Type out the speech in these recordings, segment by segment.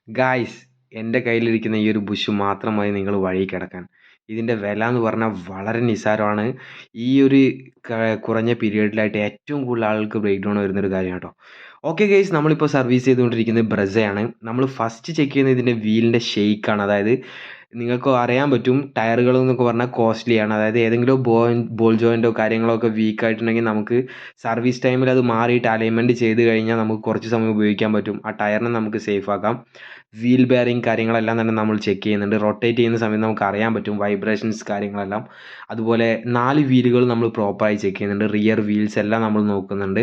Guys, എൻ്റെ കയ്യിലിരിക്കുന്ന ഈ ഒരു ബുഷ് മാത്രം മതി നിങ്ങൾ വഴി കിടക്കാൻ. ഇതിൻ്റെ വില എന്ന് പറഞ്ഞാൽ വളരെ നിസ്സാരമാണ്. ഈ ഒരു കുറഞ്ഞ പീരീഡിലായിട്ട് ഏറ്റവും കൂടുതൽ ആൾക്ക് ബ്രേക്ക് ഡൗൺ വരുന്നൊരു കാര്യം കേട്ടോ. ഓക്കെ ഗൈസ്, നമ്മളിപ്പോൾ സർവീസ് ചെയ്തുകൊണ്ടിരിക്കുന്നത് ബ്രസയാണ്. നമ്മൾ ഫസ്റ്റ് ചെക്ക് ചെയ്യുന്നത് ഇതിൻ്റെ വീലിൻ്റെ ഷെയ്ക്കാണ്. അതായത് നിങ്ങൾക്ക് അറിയാൻ പറ്റും, ടയറുകൾ എന്നൊക്കെ പറഞ്ഞാൽ കോസ്റ്റ്ലിയാണ്. അതായത് ഏതെങ്കിലും ബോൾ ജോയിൻറ്റോ കാര്യങ്ങളോ ഒക്കെ വീക്ക് ആയിട്ടുണ്ടെങ്കിൽ നമുക്ക് സർവീസ് ടൈമിൽ അത് മാറിയിട്ട് അലൈൻമെൻറ്റ് ചെയ്ത് കഴിഞ്ഞാൽ നമുക്ക് കുറച്ച് സമയം ഉപയോഗിക്കാൻ പറ്റും. ആ ടയറിനെ നമുക്ക് സേഫ് ആക്കാം. വീൽ ബെയറിങ് കാര്യങ്ങളെല്ലാം തന്നെ നമ്മൾ ചെക്ക് ചെയ്യുന്നുണ്ട്. റൊട്ടേറ്റ് ചെയ്യുന്ന സമയത്ത് നമുക്ക് അറിയാൻ പറ്റും വൈബ്രേഷൻസ് കാര്യങ്ങളെല്ലാം. അതുപോലെ 4 വീലുകൾ നമ്മൾ പ്രോപ്പറായി ചെക്ക് ചെയ്യുന്നുണ്ട്. റിയർ വീൽസ് എല്ലാം നമ്മൾ നോക്കുന്നുണ്ട്.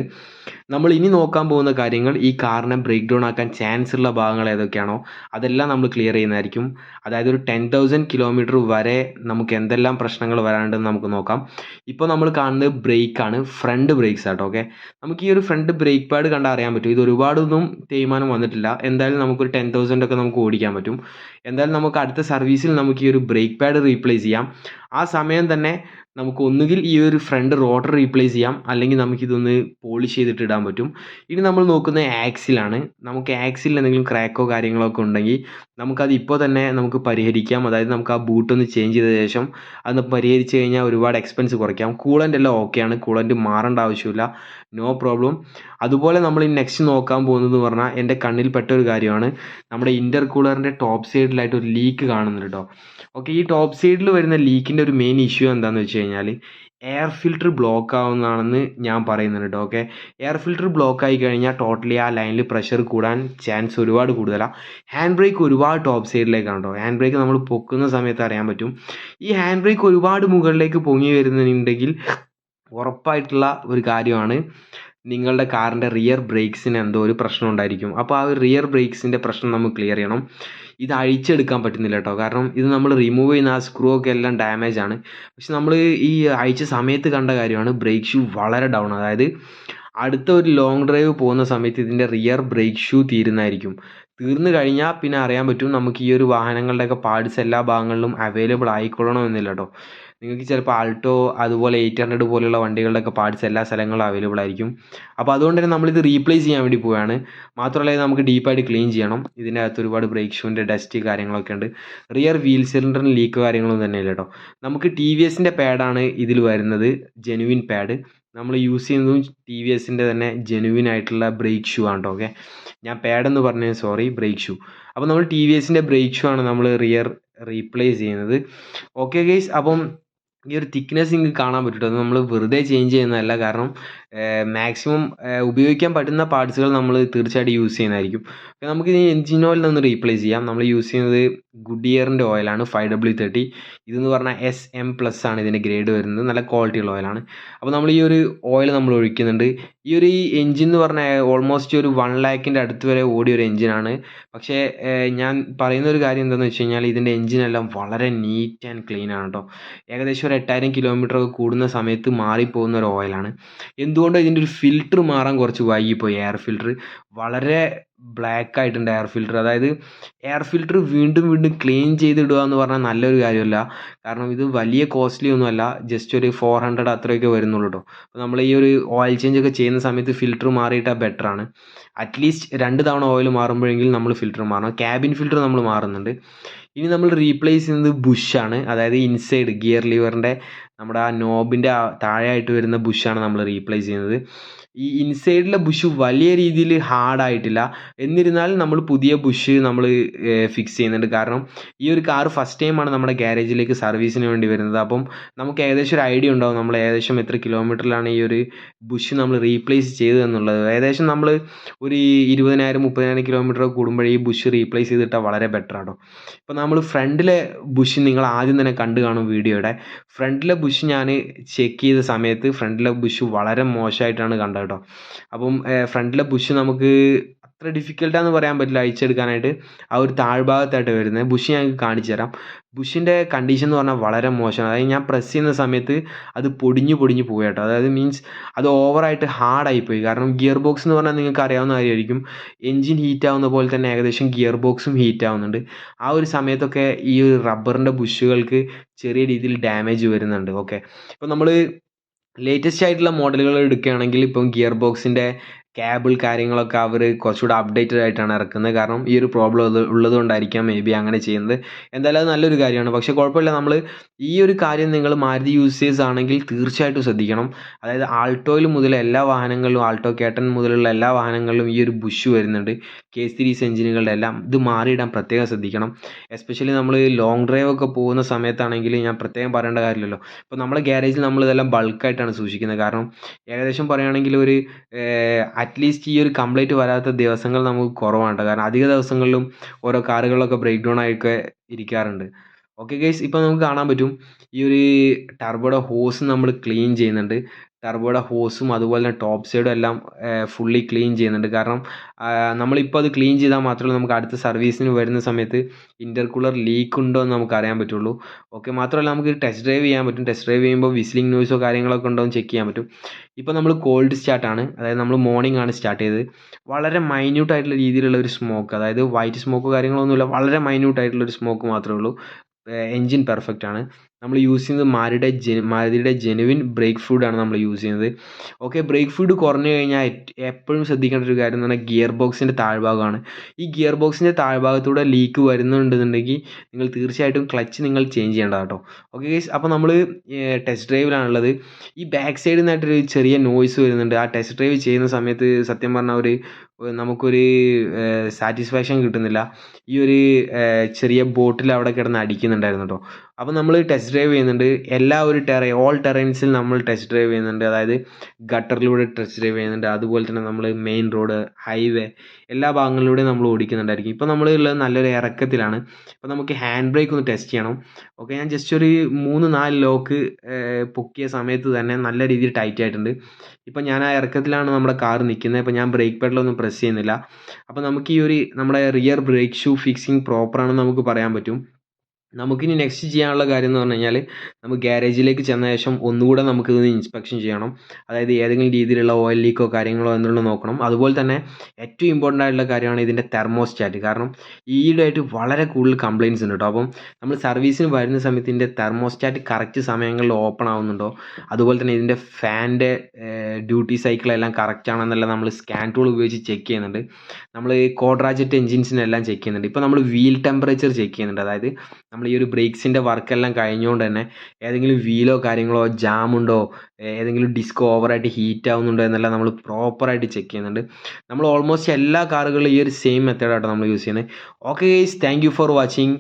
നമ്മൾ ഇനി നോക്കാൻ പോകുന്ന കാര്യങ്ങൾ ഈ കാറിനെ ബ്രേക്ക് ഡൗൺ ആക്കാൻ ചാൻസ് ഉള്ള ഭാഗങ്ങൾ ഏതൊക്കെയാണോ അതെല്ലാം നമ്മൾ ക്ലിയർ ചെയ്യുന്നതായിരിക്കും. അതായത് ഒരു 10,000 കിലോമീറ്റർ വരെ നമുക്ക് എന്തെല്ലാം പ്രശ്നങ്ങൾ വരാനുണ്ടെന്ന് നമുക്ക് നോക്കാം. ഇപ്പോൾ നമ്മൾ കാണുന്നത് ബ്രേക്കാണ്, ഫ്രണ്ട് ബ്രേക്സ് ആട്ടോ. ഓക്കെ, നമുക്ക് ഈ ഒരു ഫ്രണ്ട് ബ്രേക്ക് പാഡ് കണ്ടാൽ അറിയാൻ പറ്റും. ഇത് ഒരുപാടൊന്നും തേയ്മാനം വന്നിട്ടില്ല. എന്തായാലും നമുക്കൊരു 10,000 ഒക്കെ നമുക്ക് ഓടിക്കാൻ പറ്റും. എന്തായാലും നമുക്ക് അടുത്ത സർവീസിൽ നമുക്ക് ഈ ഒരു ബ്രേക്ക് പാഡ് റീപ്ലേസ് ചെയ്യാം. ആ സമയം തന്നെ നമുക്ക് ഒന്നുകിൽ ഈ ഒരു ഫ്രണ്ട് റോട്ടർ റീപ്ലേസ് ചെയ്യാം, അല്ലെങ്കിൽ നമുക്കിതൊന്ന് പോളിഷ് ചെയ്തിട്ട് ഇടാൻ പറ്റും. ഇനി നമ്മൾ നോക്കുന്നത് ആക്സിലാണ്. നമുക്ക് ആക്സിൽ എന്തെങ്കിലും ക്രാക്കോ കാര്യങ്ങളോ ഒക്കെ ഉണ്ടെങ്കിൽ നമുക്കത് ഇപ്പോൾ തന്നെ നമുക്ക് പരിഹരിക്കാം. അതായത് നമുക്ക് ആ ബൂട്ടൊന്ന് ചേഞ്ച് ചെയ്ത ശേഷം അതൊന്ന് പരിഹരിച്ച് കഴിഞ്ഞാൽ ഒരുപാട് എക്സ്പെൻസ് കുറയ്ക്കാം. കൂളൻ്റ് എല്ലാം ഓക്കെയാണ്, കൂളൻ്റ് മാറേണ്ട ആവശ്യമില്ല, നോ പ്രോബ്ലം. അതുപോലെ നമ്മൾ ഈ നെക്സ്റ്റ് നോക്കാൻ പോകുന്നത് പറഞ്ഞാൽ എൻ്റെ കണ്ണിൽപ്പെട്ട ഒരു കാര്യമാണ്. നമ്മുടെ ഇൻ്റർകൂളറിൻ്റെ ടോപ്പ് സൈഡിലായിട്ട് ഒരു ലീക്ക് കാണുന്നുണ്ട് കേട്ടോ. ഓക്കെ, ഈ ടോപ്പ് സൈഡിൽ വരുന്ന ലീക്കിൻ്റെ ഒരു മെയിൻ ഇഷ്യൂ എന്താണെന്ന് വെച്ച് കഴിഞ്ഞാൽ എയർ ഫിൽറ്റർ ബ്ലോക്ക് ആവുന്നതാണെന്ന് ഞാൻ പറയുന്നുണ്ട് കേട്ടോ. ഓക്കെ, എയർ ഫിൽറ്റർ ബ്ലോക്ക് ആയി കഴിഞ്ഞാൽ ടോട്ടലി ആ ലൈനിൽ പ്രഷർ കൂടാൻ ചാൻസ് ഒരുപാട് കൂടുതലാണ്. ഹാൻഡ് ബ്രേക്ക് ഒരുപാട് ടോപ്പ് സൈഡിലേക്കാണ് കേട്ടോ. ഹാൻഡ് ബ്രേക്ക് നമ്മൾ പൊക്കുന്ന സമയത്ത് അറിയാൻ പറ്റും. ഈ ഹാൻഡ് ബ്രേക്ക് ഒരുപാട് മുകളിലേക്ക് പൊങ്ങി വരുന്നുണ്ടെങ്കിൽ ഉറപ്പായിട്ടുള്ള ഒരു കാര്യമാണ്, നിങ്ങളുടെ കാറിൻ്റെ റിയർ ബ്രേക്സിന് എന്തോ ഒരു പ്രശ്നം ഉണ്ടായിരിക്കും. അപ്പോൾ ആ ഒരു റിയർ ബ്രേക്സിൻ്റെ പ്രശ്നം നമുക്ക് ക്ലിയർ ചെയ്യണം. ഇത് അഴിച്ചെടുക്കാൻ പറ്റുന്നില്ല കേട്ടോ, കാരണം ഇത് നമ്മൾ റിമൂവ് ചെയ്യുന്ന ആ സ്ക്രൂ ഒക്കെ എല്ലാം ഡാമേജ് ആണ്. പക്ഷെ നമ്മൾ ഈ അഴിച്ച സമയത്ത് കണ്ട കാര്യമാണ്, ബ്രേക്ക് ഷൂ വളരെ ഡൗൺ. അതായത് അടുത്ത ഒരു ലോങ് ഡ്രൈവ് പോകുന്ന സമയത്ത് ഇതിൻ്റെ റിയർ ബ്രേക്ക് ഷൂ തീരുന്നതായിരിക്കും. തീർന്നു കഴിഞ്ഞാൽ പിന്നെ അറിയാൻ പറ്റും നമുക്ക് ഈ ഒരു വാഹനങ്ങളുടെയൊക്കെ പാർട്സ് എല്ലാ ഭാഗങ്ങളിലും അവൈലബിൾ ആയിക്കൊള്ളണമെന്നില്ല കേട്ടോ. നിങ്ങൾക്ക് ചിലപ്പോൾ ആൾട്ടോ അതുപോലെ 800 പോലെയുള്ള വണ്ടികളുടെയൊക്കെ പാർട്സ് എല്ലാ സ്ഥലങ്ങളിലും അവൈലബിൾ ആയിരിക്കും. അപ്പോൾ അതുകൊണ്ട് തന്നെ നമ്മളിത് റീപ്ലേസ് ചെയ്യാൻ വേണ്ടി പോവുകയാണ്. മാത്രമല്ല ഇത് നമുക്ക് ഡീപ്പായിട്ട് ക്ലീൻ ചെയ്യണം. ഇതിൻ്റെ അകത്ത് ഒരുപാട് ബ്രേക്ക് ഷൂവിൻ്റെ ഡസ്റ്റ് കാര്യങ്ങളൊക്കെ ഉണ്ട്. റിയർ വീൽ സിലിണ്ടറിന് ലീക്ക് കാര്യങ്ങളൊന്നും തന്നെയില്ല കേട്ടോ. നമുക്ക് ടി വി എസിൻ്റെ പാഡാണ് ഇതിൽ വരുന്നത്, ജെനുവിൻ പാഡ്. നമ്മൾ യൂസ് ചെയ്യുന്നതും ടി വി എസിൻ്റെ തന്നെ ജെനുവിൻ ആയിട്ടുള്ള ബ്രേക്ക് ഷൂ ആണ് കേട്ടോ. ഓക്കെ, ഞാൻ പാഡെന്ന് പറഞ്ഞത് സോറി, ബ്രേക്ക് ഷൂ. അപ്പോൾ നമ്മൾ ടി വി എസിൻ്റെ ബ്രേക്ക് ഷൂ ആണ് നമ്മൾ റിയർ റീപ്ലേസ് ചെയ്യുന്നത്. ഓക്കെ ഗൈസ്, അപ്പം ഈ ഒരു തിക്നെസ് നിങ്ങൾക്ക് കാണാൻ പറ്റും. അത് നമ്മൾ വെറുതെ ചേഞ്ച് ചെയ്യുന്നതല്ല, കാരണം മാക്സിമം ഉപയോഗിക്കാൻ പറ്റുന്ന പാർട്സുകൾ നമ്മൾ തീർച്ചയായിട്ടും യൂസ് ചെയ്യുന്നതായിരിക്കും. നമുക്ക് ഈ എൻജിൻ ഓയിൽ ഒന്ന് റീപ്ലേസ് ചെയ്യാം. നമ്മൾ യൂസ് ചെയ്യുന്നത് ഗുഡിയറിൻ്റെ ഓയിലാണ് 5W30. ഇതെന്ന് പറഞ്ഞാൽ SM+ ആണ് ഇതിൻ്റെ ഗ്രേഡ് വരുന്നത്. നല്ല ക്വാളിറ്റിയുള്ള ഓയിലാണ്. അപ്പോൾ നമ്മൾ ഈ ഒരു ഓയിൽ നമ്മൾ ഒഴിക്കുന്നുണ്ട്. ഈ ഒരു എൻജിൻ എന്ന് പറഞ്ഞാൽ ഓൾമോസ്റ്റ് ഒരു 1 lakhൻ്റെ അടുത്ത് വരെ ഓടിയ ഒരു എൻജിനാണ്. പക്ഷേ ഞാൻ പറയുന്ന ഒരു കാര്യം എന്താണെന്ന് വെച്ച് കഴിഞ്ഞാൽ ഇതിൻ്റെ എൻജിനെല്ലാം വളരെ നീറ്റ് ആൻഡ് ക്ലീൻ ആണ് കേട്ടോ. ഏകദേശം ഒരു 8,000 കിലോമീറ്റർ ഒക്കെ കൂടുന്ന സമയത്ത് മാറിപ്പോകുന്ന ഒരു ഓയിലാണ്. എന്തുകൊണ്ട് ഇതിൻ്റെ ഒരു ഫിൽറ്റർ മാറാൻ കുറച്ച് വൈകിപ്പോയി. എയർ ഫിൽറ്റർ വളരെ ബ്ലാക്ക് ആയിട്ടുണ്ട് എയർ ഫിൽറ്റർ. അതായത് എയർ ഫിൽറ്റർ വീണ്ടും വീണ്ടും ക്ലീൻ ചെയ്തിടുക എന്ന് പറഞ്ഞാൽ നല്ലൊരു കാര്യമല്ല. കാരണം ഇത് വലിയ കോസ്റ്റ്ലി ഒന്നുമല്ല, ജസ്റ്റ് ഒരു 400 അത്രയൊക്കെ വരുന്നുള്ളൂ കേട്ടോ. അപ്പോൾ നമ്മൾ ഈ ഒരു ഓയിൽ ചേഞ്ച് ഒക്കെ ചെയ്യുന്ന സമയത്ത് ഫിൽറ്റർ മാറിയിട്ടാൽ ബെറ്ററാണ്. അറ്റ്ലീസ്റ്റ് 2 തവണ ഓയിൽ മാറുമ്പോഴെങ്കിലും നമ്മൾ ഫിൽറ്റർ മാറണം. ക്യാബിൻ ഫിൽറ്റർ നമ്മൾ മാറുന്നുണ്ട്. ഇനി നമ്മൾ റീപ്ലേസ് ചെയ്യുന്നത് ബുഷാണ്. അതായത് ഇൻസൈഡ് ഗിയർ ലിവറിൻ്റെ നമ്മുടെ ആ നോബിൻ്റെ താഴെയായിട്ട് വരുന്ന ബുഷാണ് നമ്മൾ റീപ്ലേസ് ചെയ്യുന്നത്. ഈ ഇൻസൈഡിലെ ബുഷ് വലിയ രീതിയിൽ ഹാർഡായിട്ടില്ല. എന്നിരുന്നാലും നമ്മൾ പുതിയ ബുഷ് നമ്മൾ ഫിക്സ് ചെയ്യുന്നുണ്ട്. കാരണം ഈ ഒരു കാർ ഫസ്റ്റ് ടൈമാണ് നമ്മുടെ ഗ്യാരേജിലേക്ക് സർവീസിന് വേണ്ടി വരുന്നത്. അപ്പം നമുക്ക് ഏകദേശം ഒരു ഐഡിയ ഉണ്ടാവും നമ്മൾ ഏകദേശം എത്ര കിലോമീറ്ററിലാണ് ഈ ഒരു ബുഷ് നമ്മൾ റീപ്ലേസ് ചെയ്തതെന്നുള്ളത്. ഏകദേശം നമ്മൾ ഒരു 20,000 30,000 കിലോമീറ്റർ കൂടുമ്പോഴേ ഈ ബുഷ് റീപ്ലേസ് ചെയ്തിട്ടാൽ വളരെ ബെറ്ററാണ്. ഇപ്പോൾ നമ്മൾ ഫ്രണ്ടിലെ ബുഷ് നിങ്ങൾ ആദ്യം തന്നെ കണ്ടു കാണും വീഡിയോയുടെ. ഫ്രണ്ടിലെ ബുഷ് ഞാൻ ചെക്ക് ചെയ്ത സമയത്ത് ഫ്രണ്ടിലെ ബുഷ് വളരെ മോശമായിട്ടാണ് കണ്ടത് കേട്ടോ. അപ്പം ഫ്രണ്ടിലെ ബുഷ് നമുക്ക് അത്ര ഡിഫിക്കൽട്ടാന്ന് പറയാൻ പറ്റില്ല അഴിച്ചെടുക്കാനായിട്ട്. ആ ഒരു താഴ്ഭാഗത്തായിട്ട് വരുന്നത് ബുഷ് ഞാൻ കാണിച്ചു തരാം. ബുഷിൻ്റെ കണ്ടീഷൻ എന്ന് പറഞ്ഞാൽ വളരെ മോശമാണ്. അതായത് ഞാൻ പ്രസ് ചെയ്യുന്ന സമയത്ത് അത് പൊടിഞ്ഞു പോയി കേട്ടോ. അതായത് മീൻസ് അത് ഓവറായിട്ട് ഹാർഡായിപ്പോയി. കാരണം ഗിയർ ബോക്സ് എന്ന് പറഞ്ഞാൽ നിങ്ങൾക്ക് അറിയാവുന്ന കാര്യമായിരിക്കും, എൻജിൻ ഹീറ്റ് ആവുന്ന പോലെ തന്നെ ഏകദേശം ഗിയർ ബോക്സും ഹീറ്റ് ആവുന്നുണ്ട്. ആ ഒരു സമയത്തൊക്കെ ഈ ഒരു റബ്ബറിൻ്റെ ബുഷുകൾക്ക് ചെറിയ രീതിയിൽ ഡാമേജ് വരുന്നുണ്ട്. ഓക്കെ, ഇപ്പോൾ നമ്മൾ ലേറ്റസ്റ്റ് ആയിട്ടുള്ള മോഡലുകൾ എടുക്കുകയാണെങ്കിൽ ഇപ്പം ഗിയർ ബോക്സിൻ്റെ കേബിൾ കാര്യങ്ങളൊക്കെ അവർ കുറച്ചുകൂടെ അപ്ഡേറ്റഡ് ആയിട്ടാണ് ഇറക്കുന്നത്. കാരണം ഈ ഒരു പ്രോബ്ലം ഉള്ളത് കൊണ്ടായിരിക്കാം മേ ബി അങ്ങനെ ചെയ്യുന്നത്. എന്തായാലും അത് നല്ലൊരു കാര്യമാണ്. പക്ഷേ കുഴപ്പമില്ല, നമ്മൾ ഈ ഒരു കാര്യം നിങ്ങൾ മാരുതി യൂസേഴ്സ് ആണെങ്കിൽ തീർച്ചയായിട്ടും ശ്രദ്ധിക്കണം. അതായത് ആൾട്ടോയിൽ മുതൽ എല്ലാ വാഹനങ്ങളിലും, ആൾട്ടോ കേട്ടൻ മുതലുള്ള എല്ലാ വാഹനങ്ങളിലും ഈ ഒരു ബുഷ് വരുന്നുണ്ട്. കെ സീരീസ് എഞ്ചിനുകളുടെ എല്ലാം ഇത് മാറിയിടാൻ പ്രത്യേകം ശ്രദ്ധിക്കണം. എസ്പെഷ്യലി നമ്മൾ ലോങ് ഡ്രൈവ് ഒക്കെ പോകുന്ന സമയത്താണെങ്കിൽ ഞാൻ പ്രത്യേകം പറയേണ്ട കാര്യമില്ലല്ലോ. ഇപ്പോൾ നമ്മുടെ ഗ്യാരേജിൽ നമ്മൾ ഇതെല്ലാം ബൾക്കായിട്ടാണ് സൂക്ഷിക്കുന്നത്. കാരണം ഏകദേശം പറയുകയാണെങ്കിൽ ഒരു അറ്റ്ലീസ്റ്റ് ഈ ഒരു കംപ്ലൈൻറ്റ് വരാത്ത ദിവസങ്ങൾ നമുക്ക് കുറവാണ്. കാരണം അധിക ദിവസങ്ങളിലും ഓരോ കാറുകളൊക്കെ ബ്രേക്ക് ഡൗൺ ആയിട്ടൊക്കെ ഇരിക്കാറുണ്ട്. ഓക്കെ ഗൈസ്, ഇപ്പോൾ നമുക്ക് കാണാൻ പറ്റും ഈ ഒരു ടർബോയുടെ ഹോസ് നമ്മൾ ക്ലീൻ ചെയ്യുന്നുണ്ട്. ടർബോയുടെ ഹോസും അതുപോലെ തന്നെ ടോപ്പ് സൈഡും എല്ലാം ഫുള്ളി ക്ലീൻ ചെയ്യുന്നുണ്ട്. കാരണം നമ്മളിപ്പോൾ അത് ക്ലീൻ ചെയ്താൽ മാത്രമേ നമുക്ക് അടുത്ത സർവീസിന് വരുന്ന സമയത്ത് ഇൻ്റർകൂളർ ലീക്ക് ഉണ്ടോ എന്ന് നമുക്ക് അറിയാൻ പറ്റുള്ളൂ. ഓക്കെ, മാത്രമല്ല നമുക്ക് ടെസ്റ്റ് ഡ്രൈവ് ചെയ്യാൻ പറ്റും. ടെസ്റ്റ് ഡ്രൈവ് ചെയ്യുമ്പോൾ വിസ്ലിംഗ് നോയ്സോ കാര്യങ്ങളൊക്കെ ഉണ്ടോ എന്ന് ചെക്ക് ചെയ്യാൻ പറ്റും. ഇപ്പോൾ നമ്മൾ കോൾഡ് സ്റ്റാർട്ടാണ്, അതായത് നമ്മൾ മോർണിംഗ് ആണ് സ്റ്റാർട്ട് ചെയ്തത്. വളരെ മൈന്യൂട്ട് ആയിട്ടുള്ള രീതിയിലുള്ള ഒരു സ്മോക്ക്, അതായത് വൈറ്റ് സ്മോക്കോ കാര്യങ്ങളൊന്നുമില്ല, വളരെ മൈന്യൂട്ട് ആയിട്ടുള്ളൊരു സ്മോക്ക് മാത്രമേ ഉള്ളൂ. എൻജിൻ പെർഫെക്റ്റ് ആണ്. നമ്മൾ യൂസ് ചെയ്യുന്നത് മാരുതിയുടെ ജെനുവിൻ ബ്രേക്ക് ഫ്ലൂയിഡാണ് നമ്മൾ യൂസ് ചെയ്യുന്നത്. ഓക്കെ, ബ്രേക്ക് ഫ്ലൂയിഡ് കുറഞ്ഞു കഴിഞ്ഞാൽ എപ്പോഴും ശ്രദ്ധിക്കേണ്ട ഒരു കാര്യം എന്ന് പറഞ്ഞാൽ ഗിയർ ബോക്സിൻ്റെ താഴ്ഭാഗമാണ്. ഈ ഗിയർ ബോക്സിൻ്റെ താഴ്ഭാഗത്തൂടെ ലീക്ക് വരുന്നുണ്ടെന്നുണ്ടെങ്കിൽ നിങ്ങൾ തീർച്ചയായിട്ടും ക്ലച്ച് നിങ്ങൾ ചേഞ്ച് ചെയ്യേണ്ടതാണ് കേട്ടോ. ഓക്കെ ഗൈസ്, അപ്പോൾ നമ്മൾ ടെസ്റ്റ് ഡ്രൈവിലാണുള്ളത്. ഈ ബാക്ക് സൈഡിൽ നിന്നായിട്ടൊരു ചെറിയ നോയ്സ് വരുന്നുണ്ട്. ആ ടെസ്റ്റ് ഡ്രൈവ് ചെയ്യുന്ന സമയത്ത് സത്യം പറഞ്ഞാൽ നമുക്കൊരു സാറ്റിസ്ഫാക്ഷൻ കിട്ടുന്നില്ല. ഈ ഒരു ചെറിയ ബോട്ടിൽ അവിടെ കിടന്ന് അടിക്കുന്നുണ്ടായിരുന്നു കേട്ടോ. അപ്പോൾ നമ്മൾ ടെസ്റ്റ് ഡ്രൈവ് ചെയ്യുന്നുണ്ട്. ഓൾ ടെറൈൻസിൽ നമ്മൾ ടെസ്റ്റ് ഡ്രൈവ് ചെയ്യുന്നുണ്ട്. അതായത് ഗട്ടറിലൂടെ ടെസ്റ്റ് ഡ്രൈവ് ചെയ്യുന്നുണ്ട്. അതുപോലെ തന്നെ നമ്മൾ മെയിൻ റോഡ്, ഹൈവേ എല്ലാ ഭാഗങ്ങളിലൂടെയും നമ്മൾ ഓടിക്കുന്നുണ്ടായിരിക്കും. ഇപ്പോൾ നമ്മൾ ഉള്ളത് നല്ലൊരു ഇറക്കത്തിലാണ്. അപ്പോൾ നമുക്ക് ഹാൻഡ് ബ്രേക്ക് ഒന്ന് ടെസ്റ്റ് ചെയ്യണം. ഓക്കെ, ഞാൻ ജസ്റ്റ് ഒരു 3-4 ലോക്ക് പൊക്കിയ സമയത്ത് തന്നെ നല്ല രീതിയിൽ ടൈറ്റ് ആയിട്ടുണ്ട്. ഇപ്പോൾ ഞാൻ ആ ഇറക്കത്തിലാണ് നമ്മുടെ കാർ നിൽക്കുന്നത്. ഇപ്പോൾ ഞാൻ ബ്രേക്ക് പെഡലൊന്നും പ്രസ് ചെയ്യുന്നില്ല. അപ്പോൾ നമുക്ക് നമ്മുടെ റിയർ ബ്രേക്ക് ഷൂ ഫിക്സിങ് പ്രോപ്പറാണെന്ന് നമുക്ക് പറയാൻ പറ്റും. നമുക്കിനി നെക്സ്റ്റ് ചെയ്യാനുള്ള കാര്യം എന്ന് പറഞ്ഞു കഴിഞ്ഞാൽ നമുക്ക് ഗ്യാരേജിലേക്ക് ചെന്ന ശേഷം ഒന്നുകൂടെ നമുക്കിത് ഇൻസ്പെക്ഷൻ ചെയ്യണം. അതായത് ഏതെങ്കിലും രീതിയിലുള്ള ഓയിൽ ലീക്കോ കാര്യങ്ങളോ എന്നുള്ളത് നോക്കണം. അതുപോലെ തന്നെ ഏറ്റവും ഇമ്പോർട്ടൻ്റ് ആയിട്ടുള്ള കാര്യമാണ് ഇതിൻ്റെ തെർമോസ്റ്റാറ്റ്. കാരണം ഈയിടെയായിട്ട് വളരെ കൂടുതൽ കംപ്ലയിൻറ്റ്സ് ഉണ്ട് കേട്ടോ. അപ്പം നമ്മൾ സർവീസിന് വരുന്ന സമയത്ത് ഇതിൻ്റെ തെർമോസ്റ്റാറ്റ് കറക്റ്റ് സമയങ്ങളിൽ ഓപ്പൺ ആവുന്നുണ്ടോ, അതുപോലെ തന്നെ ഇതിൻ്റെ ഫാനിൻ്റെ ഡ്യൂട്ടി സൈക്കിളെല്ലാം കറക്റ്റ് ആണെന്നെല്ലാം നമ്മൾ സ്കാൻ ടൂൾ ഉപയോഗിച്ച് ചെക്ക് ചെയ്യുന്നുണ്ട്. നമ്മൾ കോഡ്രാജറ്റ് എൻജിൻസിനെല്ലാം ചെക്ക് ചെയ്യുന്നുണ്ട്. ഇപ്പോൾ നമ്മൾ വീൽ ടെമ്പറേച്ചർ ചെക്ക് ചെയ്യുന്നുണ്ട്. അതായത് നമ്മൾ ഈ ഒരു ബ്രേക്സിൻ്റെ വർക്കെല്ലാം കഴിഞ്ഞുകൊണ്ട് തന്നെ ഏതെങ്കിലും വീലോ കാര്യങ്ങളോ ജാമുണ്ടോ, ഏതെങ്കിലും ഡിസ്ക് ഓവറായിട്ട് ഹീറ്റ് ആവുന്നുണ്ടോ എന്നെല്ലാം നമ്മൾ പ്രോപ്പറായിട്ട് ചെക്ക് ചെയ്യുന്നുണ്ട്. നമ്മൾ ഓൾമോസ്റ്റ് എല്ലാ കാറുകളിലും ഈ ഒരു സെയിം മെത്തേഡായിട്ടോ നമ്മൾ യൂസ് ചെയ്യുന്നത്. Okay guys, thank you for watching.